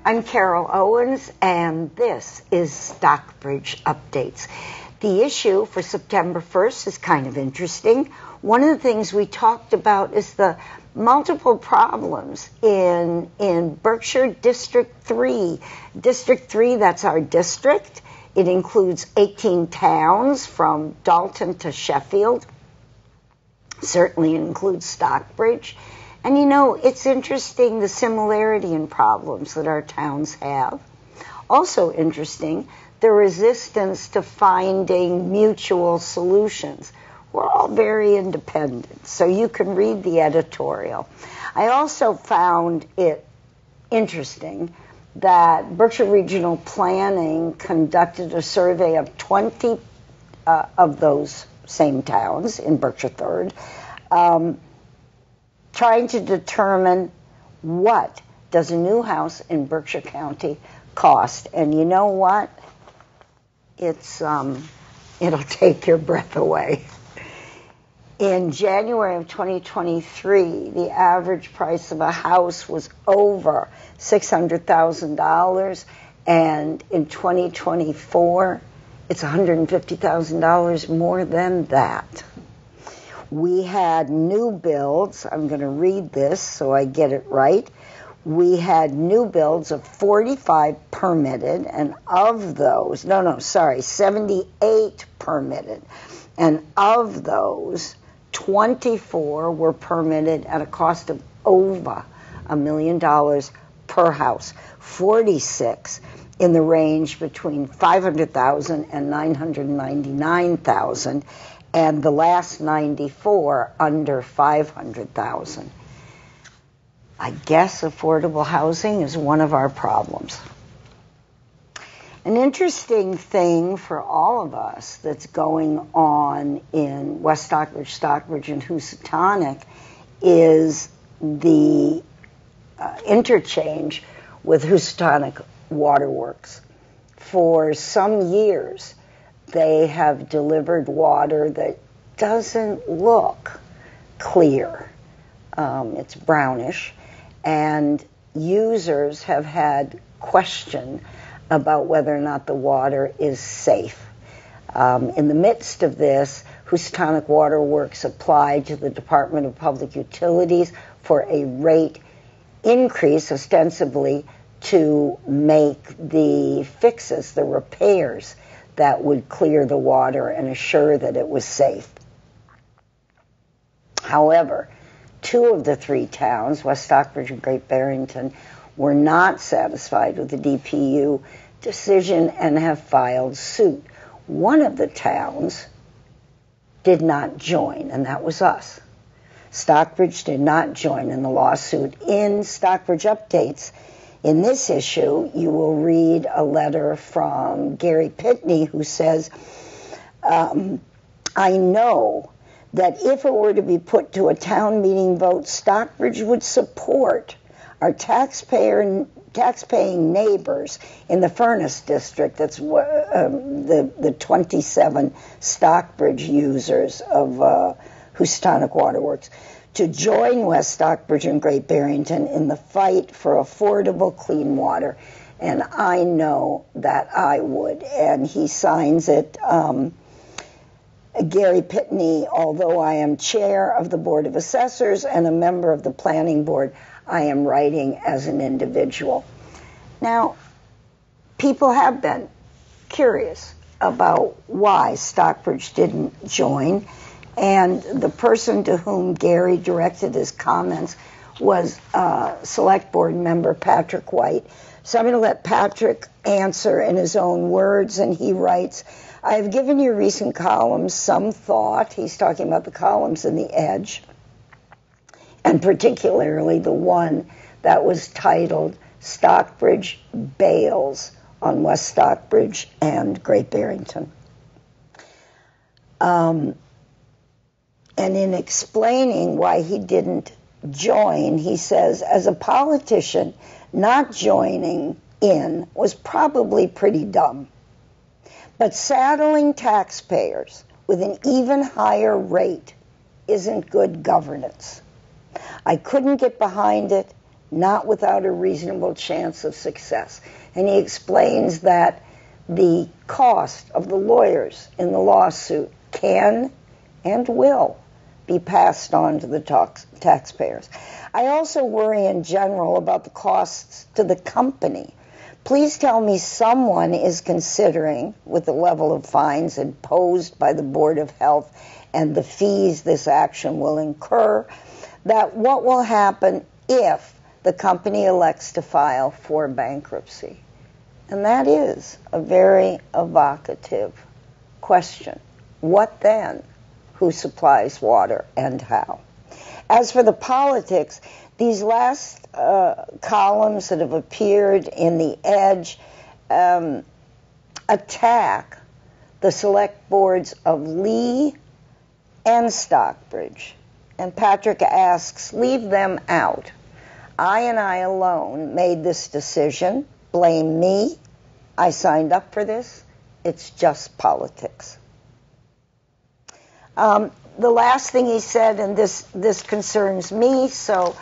I'm Carol Owens, and this is Stockbridge Updates. The issue for September 1st is kind of interesting. One of the things we talked about is the multiple problems in Berkshire District 3. District 3, that's our district. It includes 18 towns from Dalton to Sheffield. Certainly it includes Stockbridge. And you know, it's interesting the similarity in problems that our towns have. Also interesting, the resistance to finding mutual solutions. We're all very independent, so you can read the editorial. I also found it interesting that Berkshire Regional Planning conducted a survey of 20 of those same towns in Berkshire 3rd, trying to determine what does a new house in Berkshire County cost. And you know what? It'll take your breath away. In January of 2023, the average price of a house was over $600,000, and in 2024, it's $150,000 more than that. We had new builds. I'm going to read this so I get it right. We had new builds of 45 permitted, and of those, 78 permitted. And of those, 24 were permitted at a cost of over $1 million per house. 46 in the range between $500,000 and $999,000. And the last 94 under $500,000. I guess affordable housing is one of our problems. An interesting thing for all of us that's going on in West Stockbridge, Stockbridge, and Housatonic is the interchange with Housatonic Waterworks. For some years, they have delivered water that doesn't look clear. It's brownish, and users have had question about whether or not the water is safe. In the midst of this, Housatonic Waterworks applied to the Department of Public Utilities for a rate increase, ostensibly to make the fixes, the repairs, that would clear the water and assure that it was safe. However, 2 of the 3 towns, West Stockbridge and Great Barrington, were not satisfied with the DPU decision and have filed suit. One of the towns did not join, and that was us. Stockbridge did not join in the lawsuit. In Stockbridge Updates, in this issue, you will read a letter from Gary Pitney who says, I know that if it were to be put to a town meeting vote, Stockbridge would support our taxpaying neighbors in the Furnace District, that's the 27 Stockbridge users of Housatonic Waterworks, to join West Stockbridge and Great Barrington in the fight for affordable clean water. And I know that I would. And he signs it, Gary Pitney, although I am chair of the Board of Assessors and a member of the Planning Board, I am writing as an individual. Now, people have been curious about why Stockbridge didn't join. And the person to whom Gary directed his comments was Select Board member Patrick White. So I'm going to let Patrick answer in his own words, and he writes, I have given your recent columns some thought. He's talking about the columns in the Edge, and particularly the one that was titled Stockbridge Bails on West Stockbridge and Great Barrington. And in explaining why he didn't join, he says, as a politician, not joining in was probably pretty dumb. But saddling taxpayers with an even higher rate isn't good governance. I couldn't get behind it, not without a reasonable chance of success. And he explains that the cost of the lawyers in the lawsuit can and will be passed on to the taxpayers. I also worry in general about the costs to the company. Please tell me someone is considering, with the level of fines imposed by the Board of Health and the fees this action will incur, that what will happen if the company elects to file for bankruptcy. And that is a very evocative question. What then? Who supplies water and how? As for the politics, these last columns that have appeared in The Edge attack the select boards of Lee and Stockbridge. And Patrick asks, leave them out. I alone made this decision. Blame me. I signed up for this. It's just politics. The last thing he said, and this concerns me, so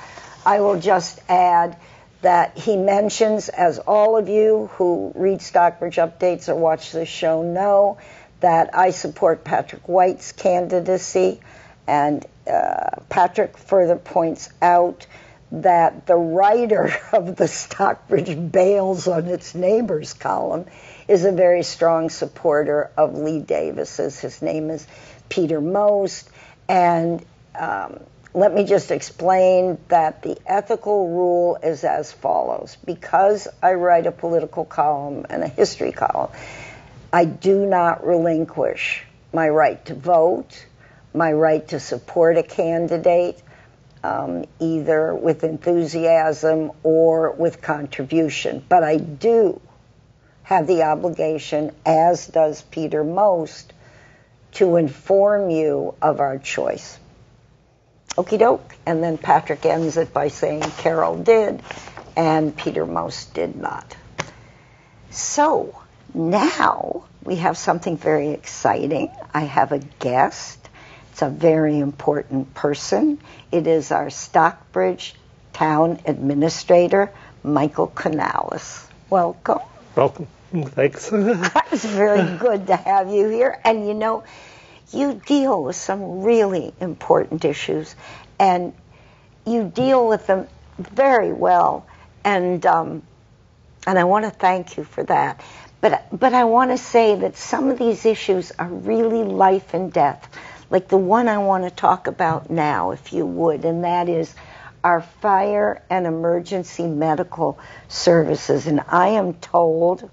I will just add that he mentions, as all of you who read Stockbridge updates or watch this show know, that I support Patrick White's candidacy. And Patrick further points out that the writer of the Stockbridge bails on its neighbors column is a very strong supporter of Lee Davis's. His name is Peter Most. And let me just explain that the ethical rule is as follows. Because I write a political column and a history column, I do not relinquish my right to vote, my right to support a candidate, either with enthusiasm or with contribution. But I do have the obligation, as does Peter Most, to inform you of our choice. Okie doke. And then Patrick ends it by saying Carol did and Peter Most did not. So now we have something very exciting. I have a guest. It's a very important person. It is our Stockbridge Town Administrator, Michael Canales. Welcome. Welcome. Thanks. It's very good to have you here. And you know, you deal with some really important issues, and you deal with them very well. And I want to thank you for that. But I want to say that some of these issues are really life and death, like the one I want to talk about now, if you would, and that is our fire and emergency medical services. And I am told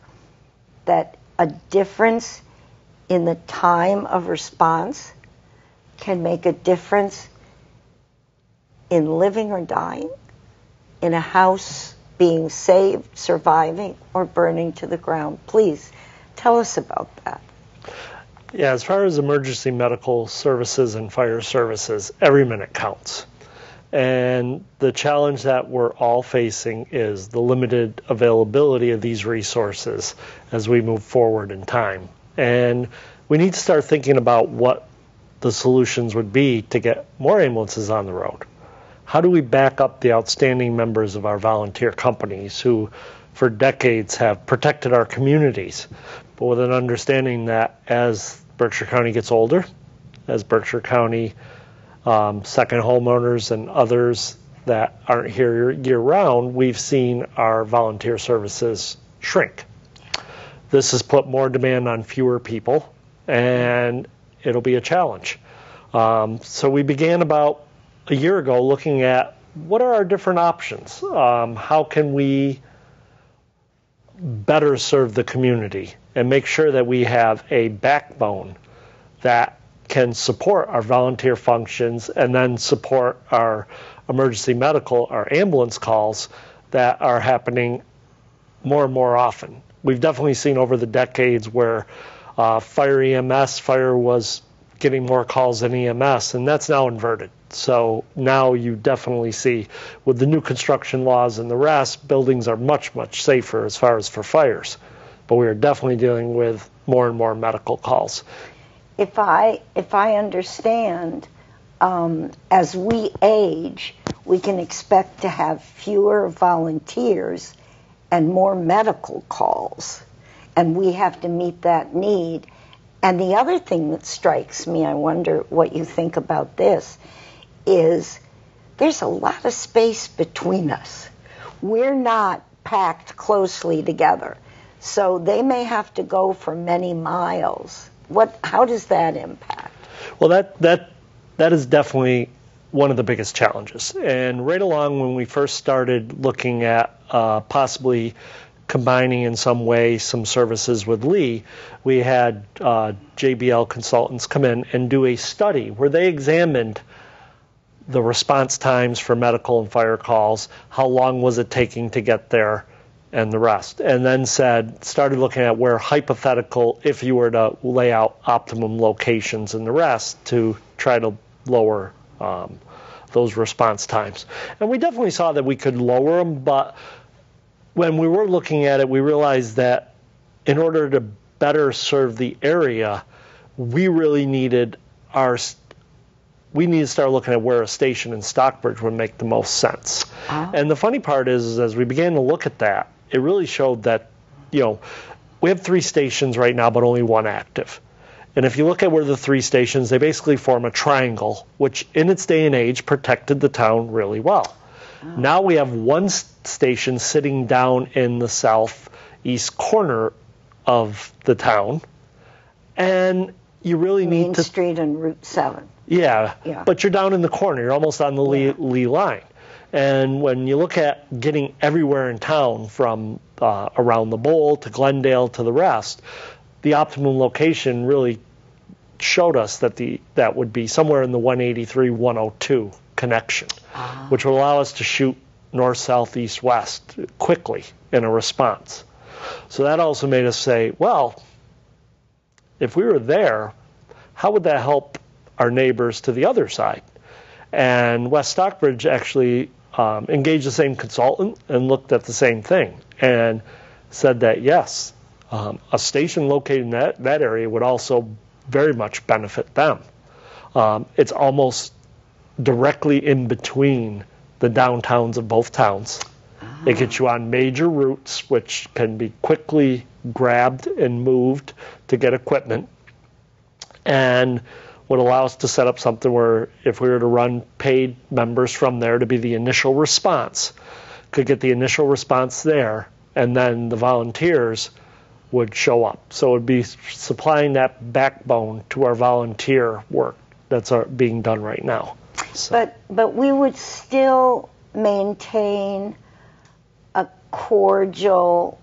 that a difference in the time of response can make a difference in living or dying, in a house being saved, surviving, or burning to the ground. Please tell us about that. Yeah, as far as emergency medical services and fire services, every minute counts. And the challenge that we're all facing is the limited availability of these resources as we move forward in time. And we need to start thinking about what the solutions would be to get more ambulances on the road. How do we back up the outstanding members of our volunteer companies who for decades have protected our communities, but with an understanding that as Berkshire County gets older, as Berkshire County second homeowners and others that aren't here year-round, we've seen our volunteer services shrink. This has put more demand on fewer people, and it'll be a challenge. So we began about a year ago looking at what are our different options? How can we better serve the community and make sure that we have a backbone that can support our volunteer functions and then support our emergency medical, our ambulance calls that are happening more and more often. We've definitely seen over the decades where fire was getting more calls than EMS, and that's now inverted. So now you definitely see, with the new construction laws and the rest, buildings are much, much safer as far as for fires. But we are definitely dealing with more and more medical calls. If I understand, as we age, we can expect to have fewer volunteers and more medical calls. And we have to meet that need. And the other thing that strikes me, I wonder what you think about this, is there's a lot of space between us. We're not packed closely together. So they may have to go for many miles. How does that impact? Well, that is definitely one of the biggest challenges. And right along when we first started looking at possibly combining in some way some services with Lee, we had JBL consultants come in and do a study where they examined the response times for medical and fire calls, how long was it taking to get there, and the rest. And then started looking at where hypothetical, if you were to lay out optimum locations and the rest to try to lower those response times. And we definitely saw that we could lower them, but when we were looking at it, we realized that in order to better serve the area, we really needed to start looking at where a station in Stockbridge would make the most sense. Oh. And the funny part is as we began to look at that, it really showed that, we have 3 stations right now, but only 1 active. And if you look at where the 3 stations, they basically form a triangle, which in its day and age protected the town really well. Oh. Now we have 1 station sitting down in the southeast corner of the town, and you really need Main Street and Route 7. Yeah, but you're down in the corner. You're almost on the Lee line. And when you look at getting everywhere in town from around the Bowl to Glendale to the rest, the optimum location really showed us that that would be somewhere in the 183-102 connection, which will allow us to shoot north, south, east, west quickly in a response. So that also made us say, well, if we were there, how would that help our neighbors to the other side? And West Stockbridge actually engaged the same consultant and looked at the same thing and said that, yes, a station located in that area would also very much benefit them. It's almost directly in between the downtowns of both towns. It gets you on major routes, which can be quickly grabbed and moved to get equipment, and would allow us to set up something where if we were to run paid members from there to be the initial response, could get the initial response there, and then the volunteers would show up. So it would be supplying that backbone to our volunteer work that's being done right now. So. But we would still maintain a cordial,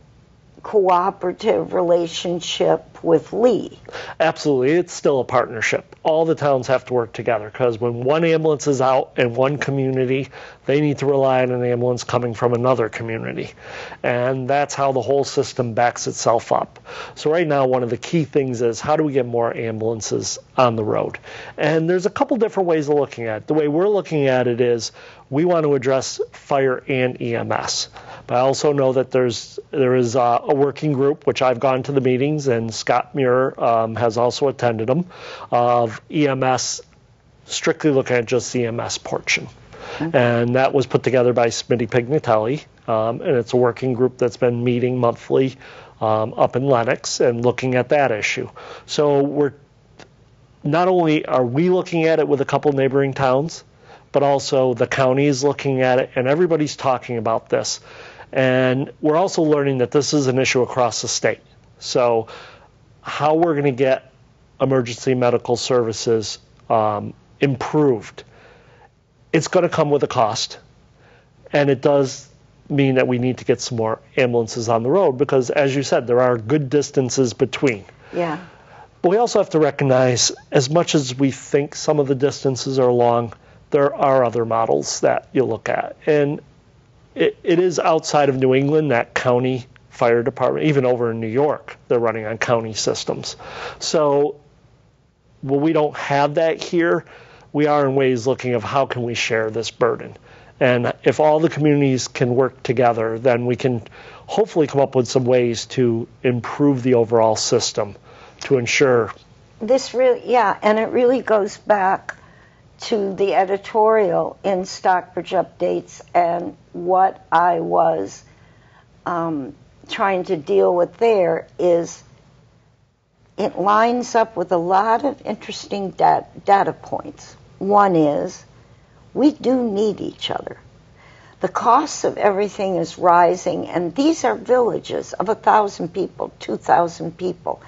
cooperative relationship with Lee. Absolutely. It's still a partnership. All the towns have to work together because when one ambulance is out in one community, they need to rely on an ambulance coming from another community. And that's how the whole system backs itself up. So right now, one of the key things is how do we get more ambulances on the road? And there's a couple different ways of looking at it. The way we're looking at it is we want to address fire and EMS. But I also know that there is a working group, which I've gone to the meetings, and Scott Muir has also attended them, of EMS, strictly looking at just the EMS portion. Okay. And that was put together by Smitty Pignatelli, and it's a working group that's been meeting monthly up in Lenox and looking at that issue. So not only are we looking at it with a couple neighboring towns, but also the county is looking at it, and everybody's talking about this. And we're also learning that this is an issue across the state. So how we're going to get emergency medical services improved, it's going to come with a cost. And it does mean that we need to get some more ambulances on the road because, as you said, there are good distances between. Yeah. But we also have to recognize, as much as we think some of the distances are long, there are other models that you look at. And it is outside of New England, that county fire department, even over in New York, they're running on county systems. So while we don't have that here, we are in ways looking of how can we share this burden. And if all the communities can work together, then we can hopefully come up with some ways to improve the overall system to ensure. This really, and it really goes back to the editorial in Stockbridge Updates and what I was trying to deal with there is it lines up with a lot of interesting data points. One is we do need each other. The cost of everything is rising, and these are villages of 1,000 people, 2,000 people.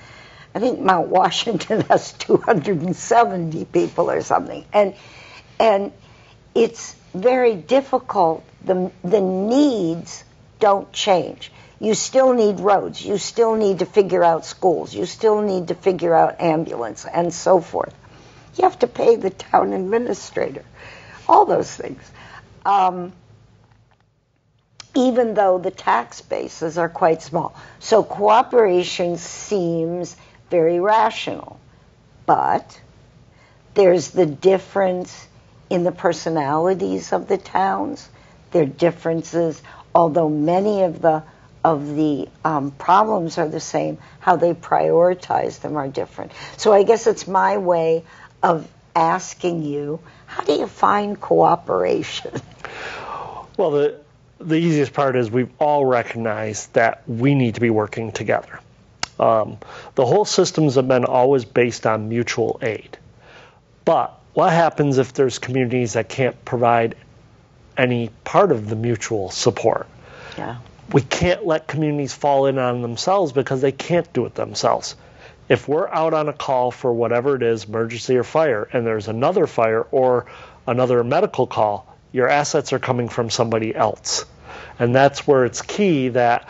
I think Mount Washington has 270 people or something. And it's very difficult. The needs don't change. You still need roads. You still need to figure out schools. You still need to figure out ambulance and so forth. You have to pay the town administrator. All those things. Even though the tax bases are quite small. So cooperation seems very rational. But there's the difference in the personalities of the towns. There are differences, although many of the problems are the same, how they prioritize them are different. So I guess it's my way of asking you, how do you find cooperation? Well, the easiest part is we've all recognized that we need to be working together. The whole systems have been always based on mutual aid. But what happens if there's communities that can't provide any part of the mutual support? Yeah. We can't let communities fall in on themselves because they can't do it themselves. If we're out on a call for whatever it is, emergency or fire, and there's another fire or another medical call, your assets are coming from somebody else. And that's where it's key that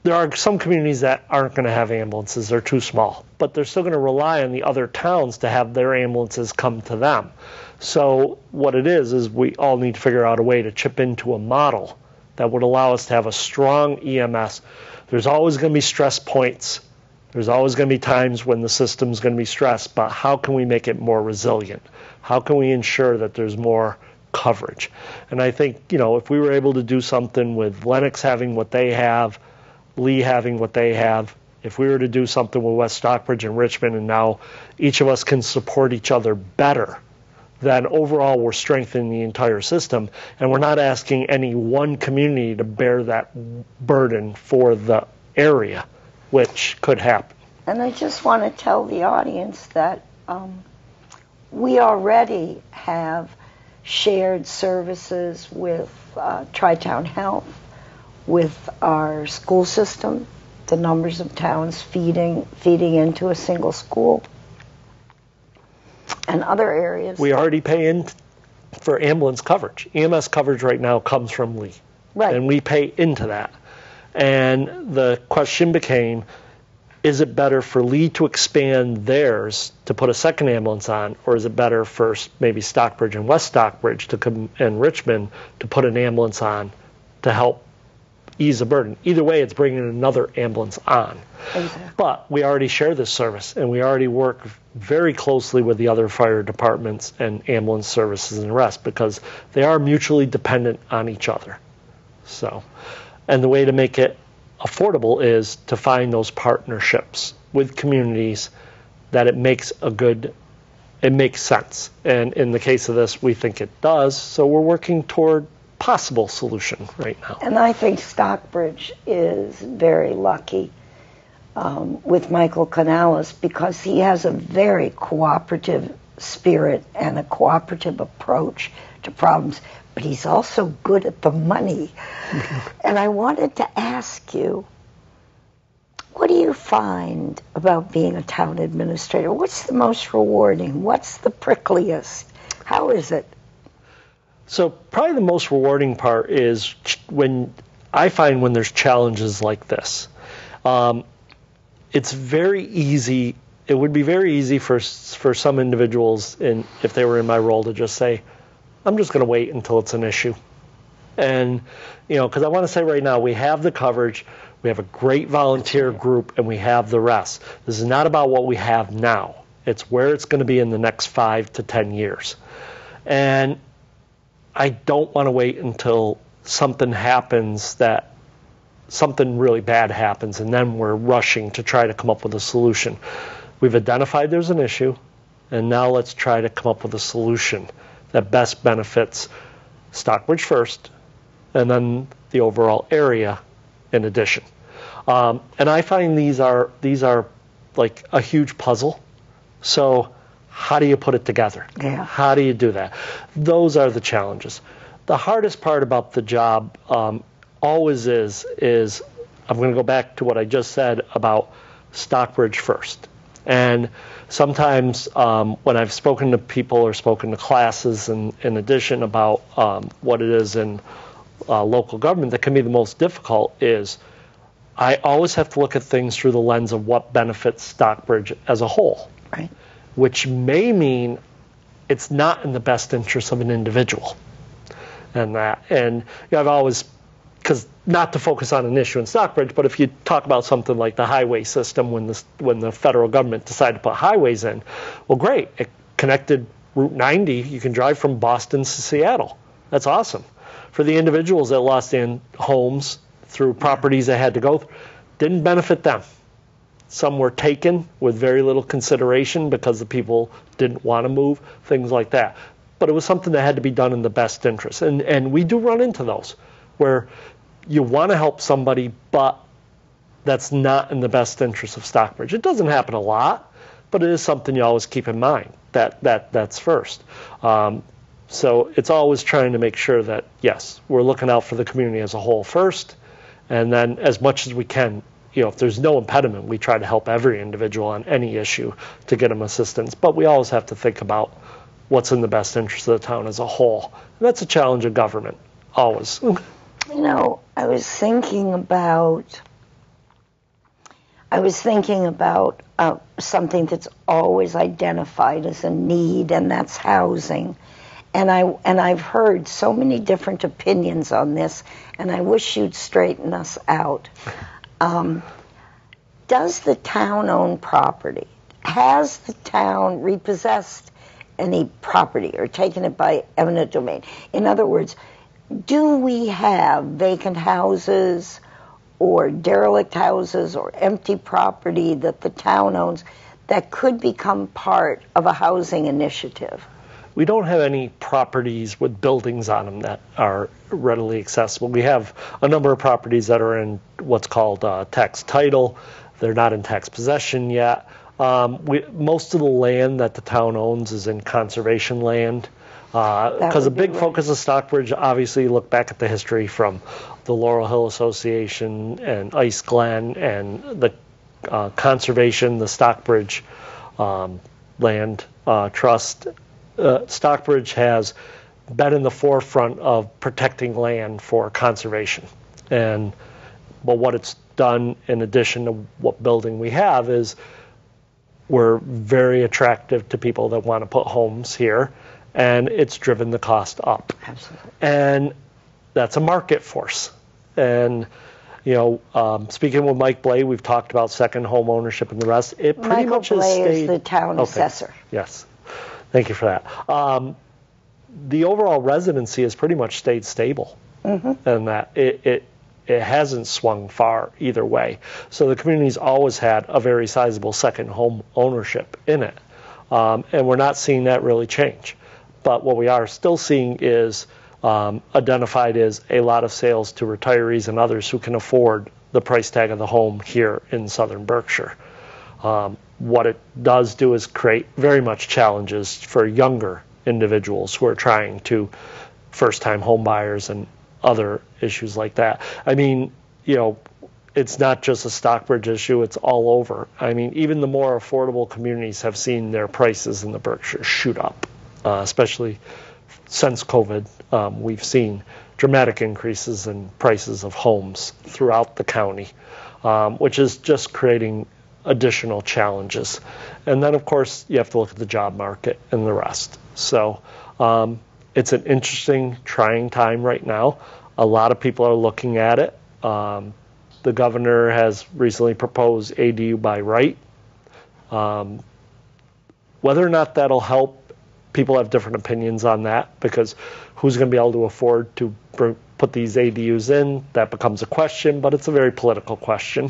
there are some communities that aren't going to have ambulances. They're too small. But they're still going to rely on the other towns to have their ambulances come to them. So what it is we all need to figure out a way to chip into a model that would allow us to have a strong EMS. There's always going to be stress points. There's always going to be times when the system's going to be stressed, but how can we make it more resilient? How can we ensure that there's more coverage? And I think, if we were able to do something with Lennox having what they have, Lee having what they have, if we were to do something with West Stockbridge and Richmond, and now each of us can support each other better, then overall we're strengthening the entire system, and we're not asking any one community to bear that burden for the area, which could happen. And I just want to tell the audience that we already have shared services with Tri-Town Health, with our school system, the numbers of towns feeding into a single school, and other areas. We already pay in for ambulance coverage. EMS coverage right now comes from Lee. Right. And we pay into that. And the question became, is it better for Lee to expand theirs to put a second ambulance on, or is it better for maybe Stockbridge and West Stockbridge and Richmond to put an ambulance on to help ease the burden? Either way, it's bringing another ambulance on. Exactly. But we already share this service, and we already work very closely with the other fire departments and ambulance services and the rest, because they are mutually dependent on each other. So, and the way to make it affordable is to find those partnerships with communities that it makes sense. And in the case of this, we think it does. So we're working toward possible solution right now. And I think Stockbridge is very lucky with Michael Canales, because he has a very cooperative spirit and a cooperative approach to problems, but he's also good at the money. And I wanted to ask you, what do you find about being a town administrator? What's the most rewarding? What's the prickliest? How is it? So probably the most rewarding part is when there's challenges like this. It's very easy. It would be very easy for some individuals, if they were in my role, to just say, I'm just going to wait until it's an issue. And, because I want to say right now, we have the coverage, we have a great volunteer group, and we have the rest. This is not about what we have now. It's where it's going to be in the next 5 to 10 years. And I don't want to wait until something really bad happens, and then we're rushing to try to come up with a solution. We've identified there's an issue. And now let's try to come up with a solution that best benefits Stockbridge first, and then the overall area in addition. And I find these are like a huge puzzle. So how do you put it together? Yeah. How do you do that? Those are the challenges. The hardest part about the job always is I'm going to go back to what I just said about Stockbridge first. And sometimes when I've spoken to people or spoken to classes in addition about what it is in local government that can be the most difficult is I always have to look at things through the lens of what benefits Stockbridge as a whole, Right. which may mean it's not in the best interest of an individual. And I've always, because not to focus on an issue in Stockbridge, but if you talk about something like the highway system, when the federal government decided to put highways in, well, great, it connected Route 90. You can drive from Boston to Seattle. That's awesome. For the individuals that lost in homes through properties they had to go through, didn't benefit them. Some were taken with very little consideration because the people didn't want to move, things like that. But it was something that had to be done in the best interest. And we do run into those where you want to help somebody, but that's not in the best interest of Stockbridge. It doesn't happen a lot, but it is something you always keep in mind. That's first. So it's always trying to make sure that, yes, we're looking out for the community as a whole first, and then as much as we can, if there's no impediment, we try to help every individual on any issue to get them assistance. But we always have to think about what's in the best interest of the town as a whole. And that's a challenge of government, always. I was thinking about something that's always identified as a need, and that's housing. And I've heard so many different opinions on this, and I wish you'd straighten us out. Does the town own property? Has the town repossessed any property or taken it by eminent domain? In other words, do we have vacant houses or derelict houses or empty property that the town owns that could become part of a housing initiative? We don't have any properties with buildings on them that are readily accessible. We have a number of properties that are in what's called tax title. They're not in tax possession yet. Most of the land that the town owns is in conservation land. Because a big focus of Stockbridge, obviously, you look back at the history from the Laurel Hill Association and Ice Glen and the conservation, the Stockbridge Land Trust. Stockbridge has been in the forefront of protecting land for conservation. But what it's done in addition to what building we have is we're very attractive to people that want to put homes here, and it's driven the cost up. Absolutely. And that's a market force. And speaking with Mike Blay, we've talked about second home ownership and the rest. It pretty much has stayed. Michael Blay is the town assessor. Yes. Thank you for that. The overall residency has pretty much stayed stable, and that it hasn't swung far either way. So the community's always had a very sizable second home ownership in it, and we're not seeing that really change. But what we are still seeing is identified as a lot of sales to retirees and others who can afford the price tag of the home here in southern Berkshire. What it does do is create very much challenges for younger individuals who are trying to first-time home buyers and other issues like that. I mean, it's not just a Stockbridge issue, it's all over. I mean, even the more affordable communities have seen their prices in the Berkshire shoot up, especially since COVID. We've seen dramatic increases in prices of homes throughout the county, which is just creating additional challenges. And then, of course, you have to look at the job market and the rest. So it's an interesting, trying time right now. A lot of people are looking at it. The governor has recently proposed ADU by right. Whether or not that'll help, people have different opinions on that, because who's going to be able to afford to put these ADUs in? That becomes a question, but it's a very political question.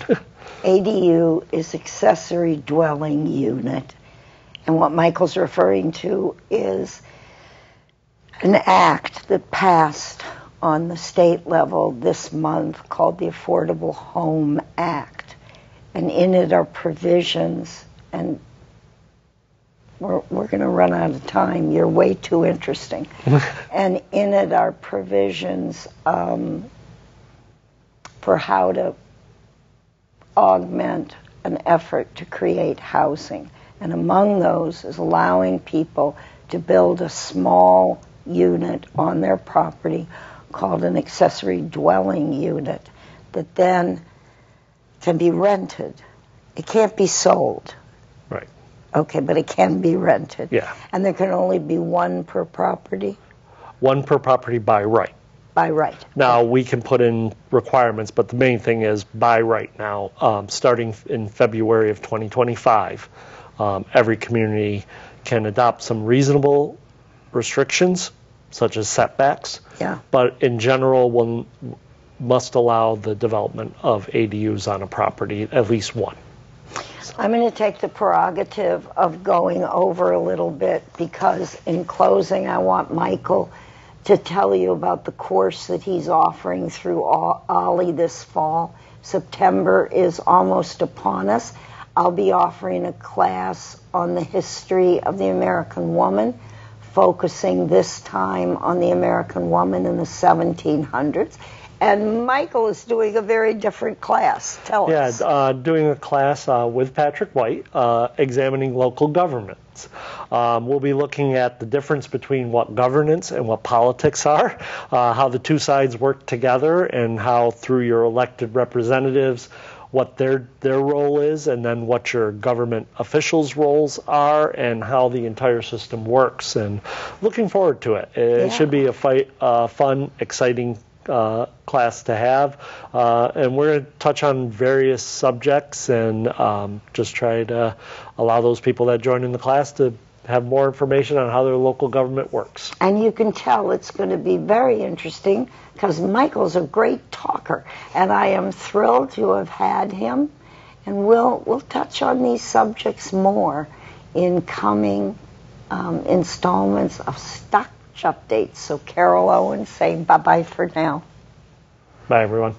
ADU is accessory dwelling unit, And what Michael's referring to is an act that passed on the state level this month called the Affordable Home Act. And in it are provisions, and we're going to run out of time. You're way too interesting. And in it are provisions for how to augment an effort to create housing. And among those is allowing people to build a small unit on their property called an accessory dwelling unit that then can be rented. It can't be sold. Right. Okay, but it can be rented. Yeah. And there can only be one per property? One per property by right. By right. Now, we can put in requirements, but the main thing is by right now. Starting in February of 2025, every community can adopt some reasonable restrictions, such as setbacks. Yeah. But in general, one must allow the development of ADUs on a property, at least one. I'm going to take the prerogative of going over a little bit because in closing I want Michael to tell you about the course that he's offering through OLLI this fall. September is almost upon us. I'll be offering a class on the history of the American woman, focusing this time on the American woman in the 1700s. And Michael is doing a very different class. Tell us. Yeah, doing a class with Patrick White, examining local governments. We'll be looking at the difference between what governance and what politics are, how the two sides work together, and how through your elected representatives, what their role is, and then what your government officials' roles are, and how the entire system works. And looking forward to it. It should be a fun, exciting class to have, and we're going to touch on various subjects and just try to allow those people that join in the class to have more information on how their local government works. And you can tell it's going to be very interesting because Michael's a great talker, and I am thrilled to have had him. And we'll touch on these subjects more in coming installments of Stockbridge Updates. So Carol Owens saying bye-bye for now. Bye, everyone.